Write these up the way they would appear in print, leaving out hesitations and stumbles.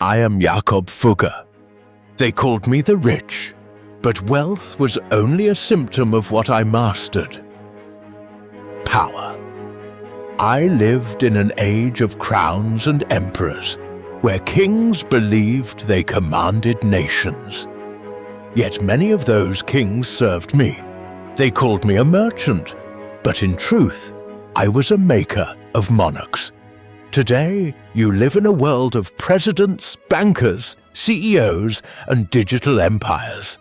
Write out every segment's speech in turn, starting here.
I am Jakob Fugger. They called me the rich, but wealth was only a symptom of what I mastered. Power. I lived in an age of crowns and emperors, where kings believed they commanded nations. Yet many of those kings served me. They called me a merchant, but in truth, I was a maker of monarchs. Today, you live in a world of presidents, bankers, CEOs, and digital empires.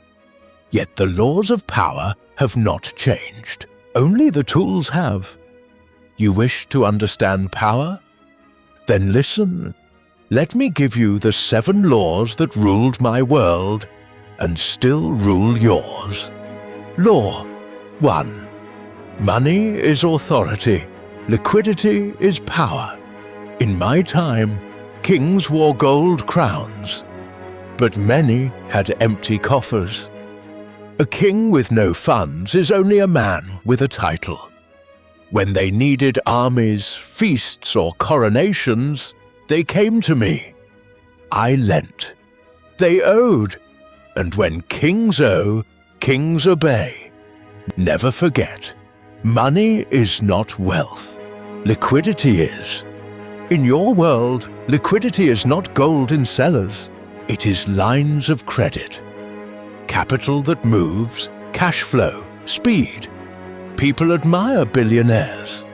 Yet the laws of power have not changed. Only the tools have. You wish to understand power? Then listen. Let me give you the 7 laws that ruled my world and still rule yours. Law 1. Money is authority. Liquidity is power. In my time, kings wore gold crowns, but many had empty coffers. A king with no funds is only a man with a title. When they needed armies, feasts, or coronations, they came to me. I lent. They owed. And when kings owe, kings obey. Never forget, money is not wealth. Liquidity is. In your world, liquidity is not gold in cellars. It is lines of credit. Capital that moves, cash flow, speed. People admire billionaires.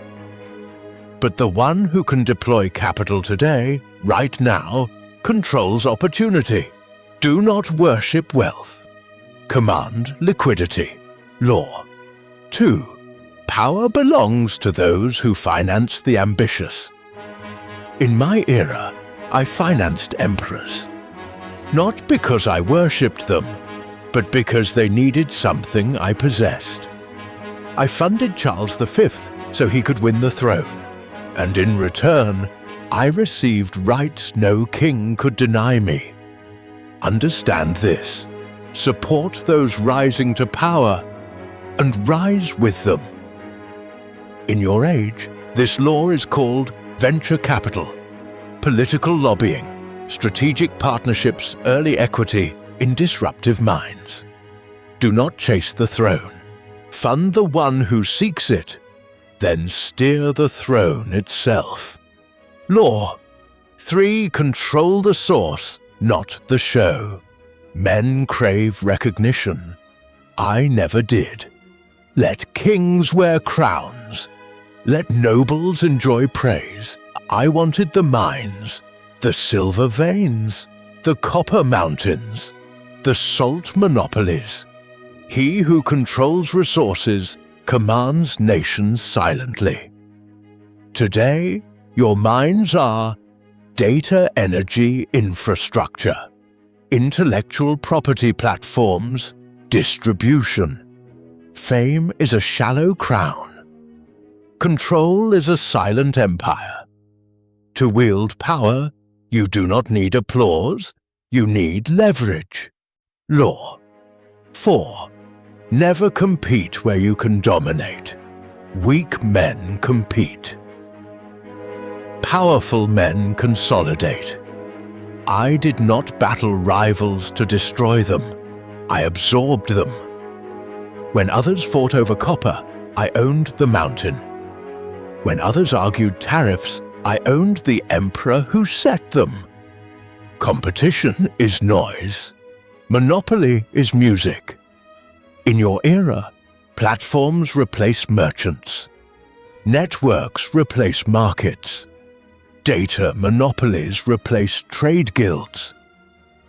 But the one who can deploy capital today, right now, controls opportunity. Do not worship wealth. Command liquidity. Law 2. Power belongs to those who finance the ambitious. In my era, I financed emperors. Not because I worshipped them, but because they needed something I possessed. I funded Charles V so he could win the throne, and in return, I received rights no king could deny me. Understand this. Support those rising to power, and rise with them. In your age, this law is called venture capital, political lobbying, strategic partnerships, early equity in disruptive minds. Do not chase the throne. Fund the one who seeks it, then steer the throne itself. Law 3. Control the source, not the show. Men crave recognition. I never did. Let kings wear crowns. Let nobles enjoy praise. I wanted the mines, the silver veins, the copper mountains, the salt monopolies. He who controls resources commands nations silently. Today, your mines are data energy infrastructure, intellectual property platforms, distribution. Fame is a shallow crown. Control is a silent empire. To wield power, you do not need applause, you need leverage. Law 4. Never compete where you can dominate. Weak men compete. Powerful men consolidate. I did not battle rivals to destroy them. I absorbed them. When others fought over copper, I owned the mountain. When others argued tariffs, I owned the emperor who set them. Competition is noise. Monopoly is music. In your era, platforms replace merchants. Networks replace markets. Data monopolies replace trade guilds.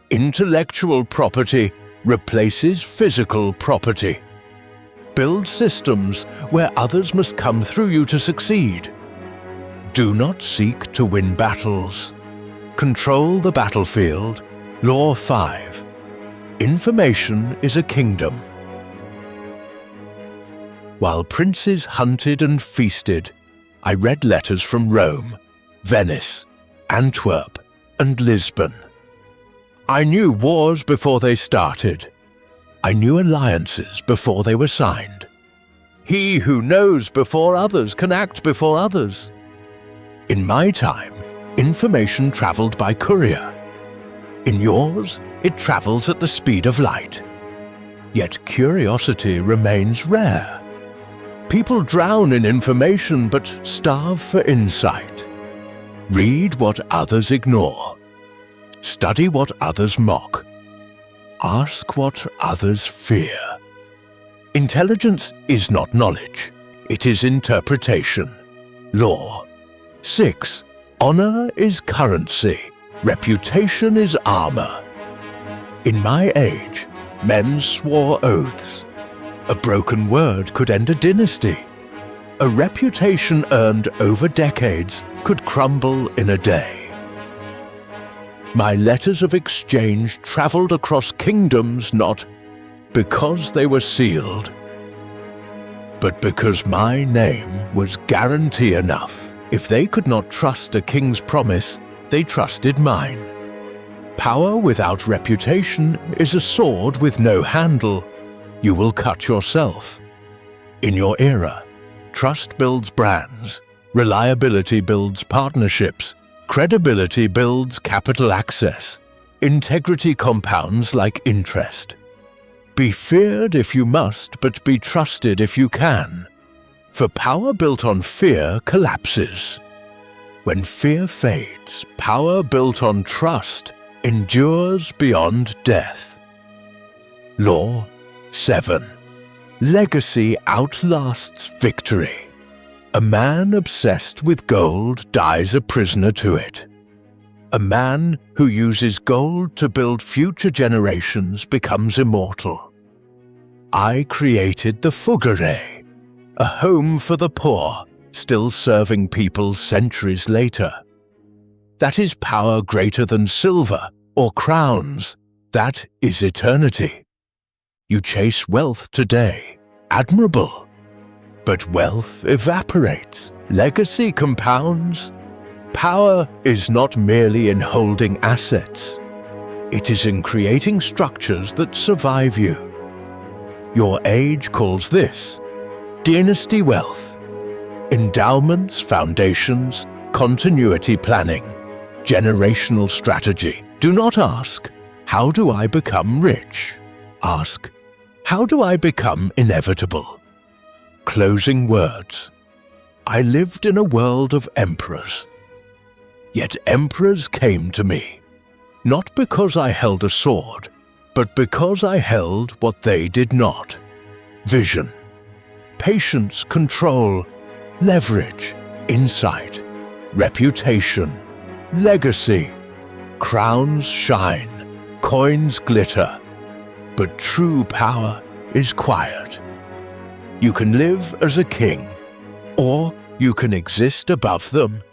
Intellectual property replaces physical property. Build systems where others must come through you to succeed. Do not seek to win battles. Control the battlefield. Law 5. Information is a kingdom. While princes hunted and feasted, I read letters from Rome, Venice, Antwerp, and Lisbon. I knew wars before they started. I knew alliances before they were signed. He who knows before others can act before others. In my time, information traveled by courier. In yours, it travels at the speed of light. Yet curiosity remains rare. People drown in information but starve for insight. Read what others ignore. Study what others mock. Ask what others fear. Intelligence is not knowledge. It is interpretation. Law. 6. Honor is currency. Reputation is armor. In my age, men swore oaths. A broken word could end a dynasty. A reputation earned over decades could crumble in a day. My letters of exchange traveled across kingdoms not because they were sealed, but because my name was guarantee enough. If they could not trust a king's promise, they trusted mine. Power without reputation is a sword with no handle. You will cut yourself. In your era, trust builds brands, reliability builds partnerships, credibility builds capital access, integrity compounds like interest. Be feared if you must, but be trusted if you can. For power built on fear collapses. When fear fades, power built on trust endures beyond death. Law 7. Legacy outlasts victory. A man obsessed with gold dies a prisoner to it. A man who uses gold to build future generations becomes immortal. I created the Fugger, a home for the poor, still serving people centuries later. That is power greater than silver or crowns. That is eternity. You chase wealth today, admirable. But wealth evaporates, legacy compounds. Power is not merely in holding assets. It is in creating structures that survive you. Your age calls this dynasty wealth. Endowments, foundations, continuity planning, generational strategy. Do not ask, how do I become rich? Ask, how do I become inevitable? Closing words. I lived in a world of emperors. Yet emperors came to me, not because I held a sword, but because I held what they did not. Vision, patience, control, leverage, insight, reputation, legacy. Crowns shine, coins glitter, but true power is quiet. You can live as a king, or you can exist above them.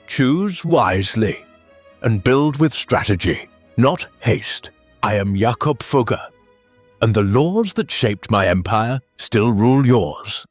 Choose wisely and build with strategy, not haste. I am Jakob Fugger, and the laws that shaped my empire still rule yours.